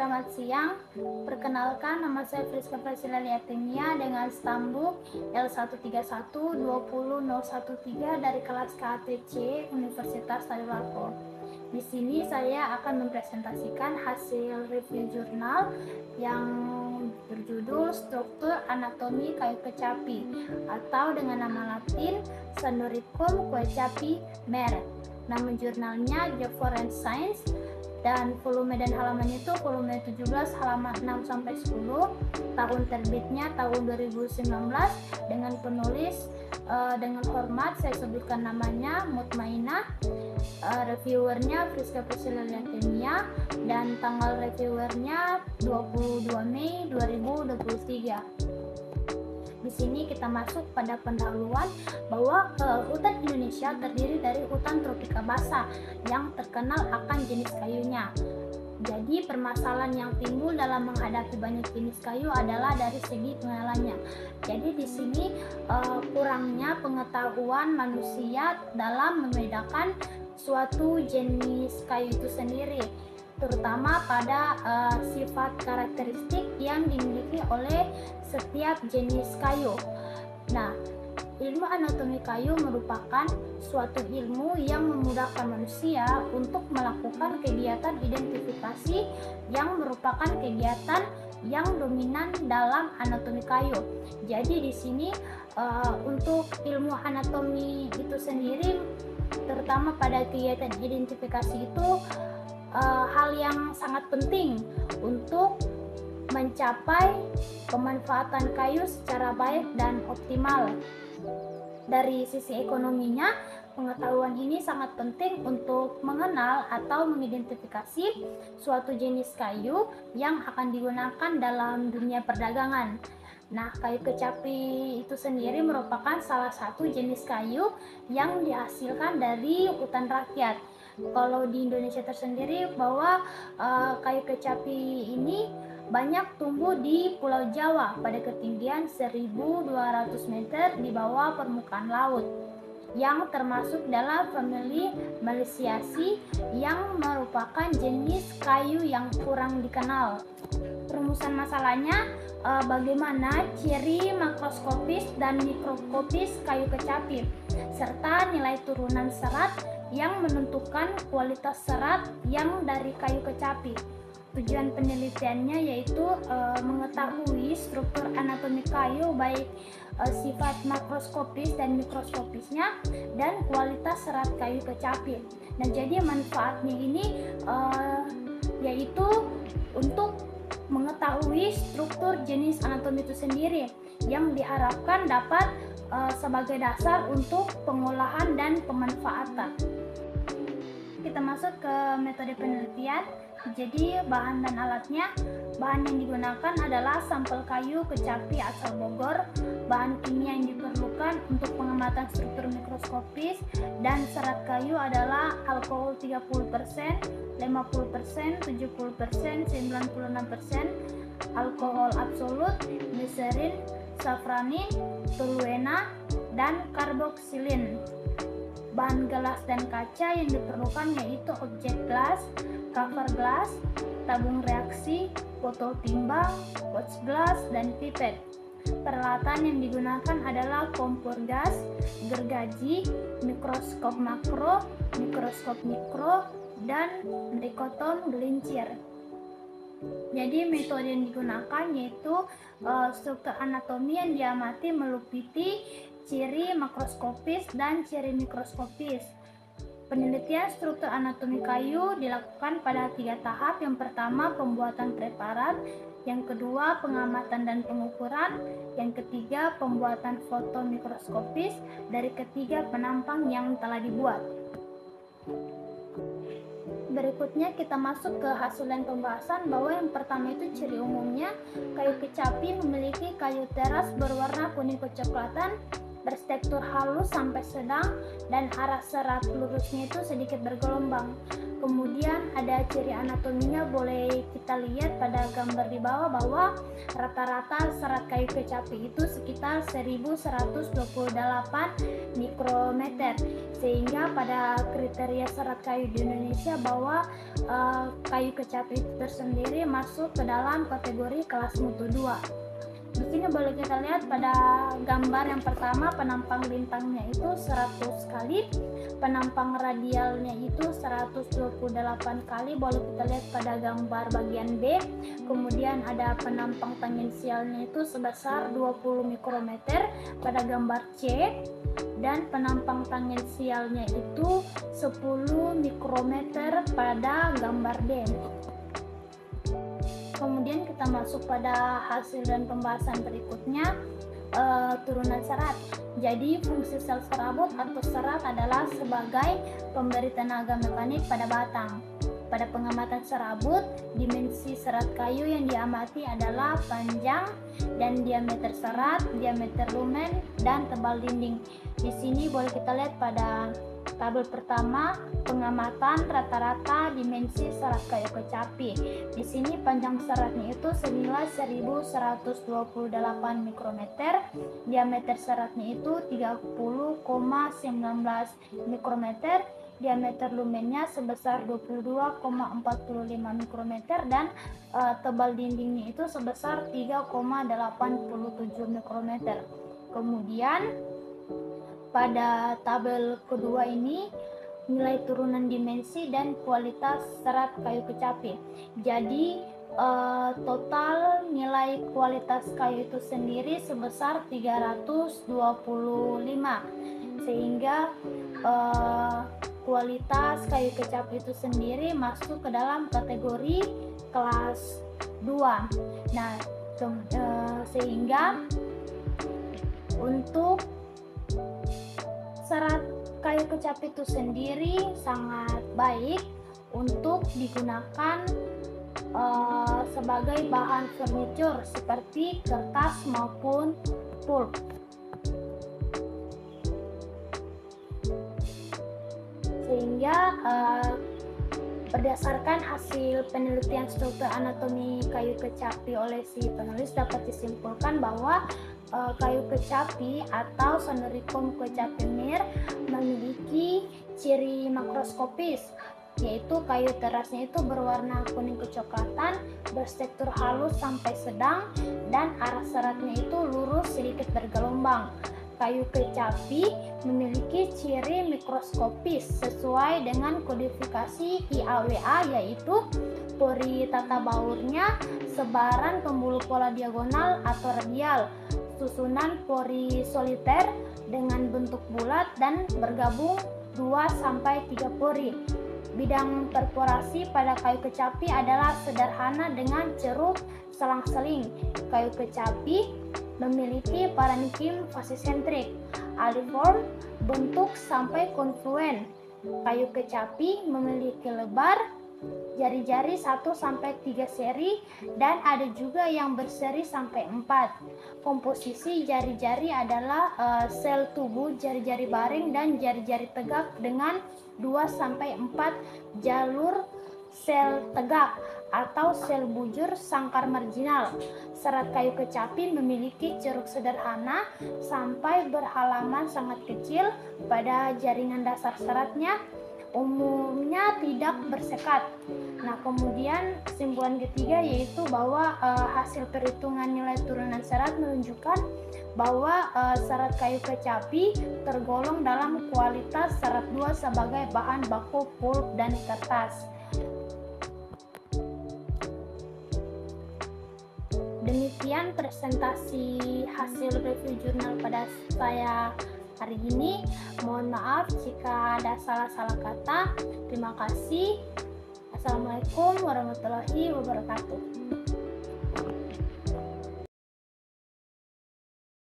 Selamat siang, perkenalkan nama saya Friska Priscilla Liatimia dengan stambuk L13120013 dari kelas KTC Universitas Tadulako. Di sini saya akan mempresentasikan hasil review jurnal yang berjudul Struktur Anatomi Kayu Kecapi atau dengan nama Latin Sandoricum Kecapi Mer. Nama jurnalnya The Foreign Science dan volume dan halamannya itu volume 17 halaman 6-10, tahun terbitnya tahun 2019 dengan penulis dengan hormat saya sebutkan namanya Mutmainah, reviewernya Friska Priscilla Liatimia dan tanggal reviewernya 22 Mei 2023. Di sini kita masuk pada pendahuluan bahwa hutan Indonesia terdiri dari hutan tropika basah yang terkenal akan jenis kayunya. Jadi permasalahan yang timbul dalam menghadapi banyak jenis kayu adalah dari segi pengenalannya. Jadi di sini kurangnya pengetahuan manusia dalam membedakan suatu jenis kayu itu sendiri, terutama pada sifat karakteristik yang dimiliki oleh setiap jenis kayu. Nah, ilmu anatomi kayu merupakan suatu ilmu yang memudahkan manusia untuk melakukan kegiatan identifikasi yang merupakan kegiatan yang dominan dalam anatomi kayu. Jadi di sini untuk ilmu anatomi itu sendiri, terutama pada kegiatan identifikasi itu hal yang sangat penting untuk mencapai pemanfaatan kayu secara baik dan optimal. Dari sisi ekonominya, pengetahuan ini sangat penting untuk mengenal atau mengidentifikasi suatu jenis kayu yang akan digunakan dalam dunia perdagangan. Nah, kayu kecapi itu sendiri merupakan salah satu jenis kayu yang dihasilkan dari hutan rakyat. Kalau di Indonesia tersendiri bahwa kayu kecapi ini banyak tumbuh di Pulau Jawa pada ketinggian 1.200 meter di bawah permukaan laut, yang termasuk dalam famili Meliaceae yang merupakan jenis kayu yang kurang dikenal. Rumusan masalahnya, bagaimana ciri makroskopis dan mikroskopis kayu kecapi, serta nilai turunan serat yang menentukan kualitas serat yang dari kayu kecapi. Tujuan penelitiannya yaitu mengetahui struktur anatomi kayu baik sifat makroskopis dan mikroskopisnya dan kualitas serat kayu kecapi. Nah, jadi manfaatnya ini yaitu untuk mengetahui struktur jenis anatomi itu sendiri yang diharapkan dapat sebagai dasar untuk pengolahan dan pemanfaatan. Kita masuk ke metode penelitian. Jadi bahan dan alatnya, bahan yang digunakan adalah sampel kayu kecapi asal Bogor. Bahan kimia yang diperlukan untuk pengamatan struktur mikroskopis dan serat kayu adalah alkohol 30%, 50%, 70%, 96%, alkohol absolut, gliserin, safranin, toluena, dan karboksilin. Bahan gelas dan kaca yang diperlukan yaitu objek gelas, cover gelas, tabung reaksi, botol timbang, watch glass, dan pipet. Peralatan yang digunakan adalah kompor gas, gergaji, mikroskop makro, mikroskop mikro, dan trikotom gelincir. Jadi metode yang digunakan yaitu struktur anatomi yang diamati meliputi ciri makroskopis dan ciri mikroskopis. Penelitian struktur anatomi kayu dilakukan pada 3 tahap. Yang pertama, pembuatan preparat. Yang kedua, pengamatan dan pengukuran. Yang ketiga, pembuatan foto mikroskopis dari ketiga penampang yang telah dibuat. Berikutnya kita masuk ke hasil dan pembahasan bahwa yang pertama itu ciri umumnya, kayu kecapi memiliki kayu teras berwarna kuning kecoklatan, bertekstur halus sampai sedang, dan arah serat lurusnya itu sedikit bergelombang. Kemudian ada ciri anatominya boleh kita lihat pada gambar di bawah bahwa rata-rata serat kayu kecapi itu sekitar 1128 mikrometer, sehingga pada kriteria serat kayu di Indonesia bahwa kayu kecapi itu tersendiri masuk ke dalam kategori kelas mutu 2. Di sini boleh kita lihat pada gambar yang pertama, penampang lintangnya itu 100 kali, penampang radialnya itu 128 kali, boleh kita lihat pada gambar bagian B. Kemudian ada penampang tangensialnya itu sebesar 20 mikrometer pada gambar C, dan penampang tangensialnya itu 10 mikrometer pada gambar D. Kemudian kita masuk pada hasil dan pembahasan berikutnya, turunan serat. Jadi fungsi sel serabut atau serat adalah sebagai pemberi tenaga mekanik pada batang. Pada pengamatan serabut, dimensi serat kayu yang diamati adalah panjang dan diameter serat, diameter lumen, dan tebal dinding. Di sini boleh kita lihat pada tabel pertama, pengamatan rata-rata dimensi serat kayu kecapi. Di sini panjang seratnya itu senilai 1128 mikrometer, diameter seratnya itu 30,19 mikrometer, diameter lumennya sebesar 22,45 mikrometer, dan tebal dindingnya itu sebesar 3,87 mikrometer. Kemudian pada tabel kedua ini nilai turunan dimensi dan kualitas serat kayu kecapi. Jadi total nilai kualitas kayu itu sendiri sebesar 325, sehingga kualitas kayu kecapi itu sendiri masuk ke dalam kategori kelas 2. Nah, sehingga untuk serat kayu kecapi itu sendiri sangat baik untuk digunakan sebagai bahan furniture seperti kertas maupun pulp. Sehingga berdasarkan hasil penelitian struktur anatomi kayu kecapi oleh si penulis, dapat disimpulkan bahwa kayu kecapi atau Sonoricum kecapi memiliki ciri makroskopis, yaitu kayu terasnya itu berwarna kuning kecoklatan, berstruktur halus sampai sedang, dan arah seratnya itu lurus sedikit bergelombang. Kayu kecapi memiliki ciri mikroskopis sesuai dengan kodifikasi IAWA, yaitu pori tata baurnya, sebaran pembuluh pola diagonal atau radial, susunan pori soliter dengan bentuk bulat dan bergabung 2-3 pori. Bidang perforasi pada kayu kecapi adalah sederhana dengan ceruk selang-seling. Kayu kecapi memiliki parenkim fasisentrik, aliform, bentuk sampai konfluen. Kayu kecapi memiliki lebar, jari-jari 1-3 seri, dan ada juga yang berseri sampai 4. Komposisi jari-jari adalah sel tubuh, jari-jari baring, dan jari-jari tegak dengan 2-4 jalur sel tegak atau sel bujur sangkar marginal. Serat kayu kecapi memiliki ceruk sederhana sampai berhalaman sangat kecil pada jaringan dasar seratnya, umumnya tidak bersekat. Nah, kemudian kesimpulan ketiga yaitu bahwa hasil perhitungan nilai turunan serat menunjukkan bahwa serat kayu kecapi tergolong dalam kualitas serat 2 sebagai bahan baku pulp dan kertas. Demikian presentasi hasil review jurnal pada saya hari ini. Mohon maaf jika ada salah-salah kata. Terima kasih. Assalamualaikum warahmatullahi wabarakatuh.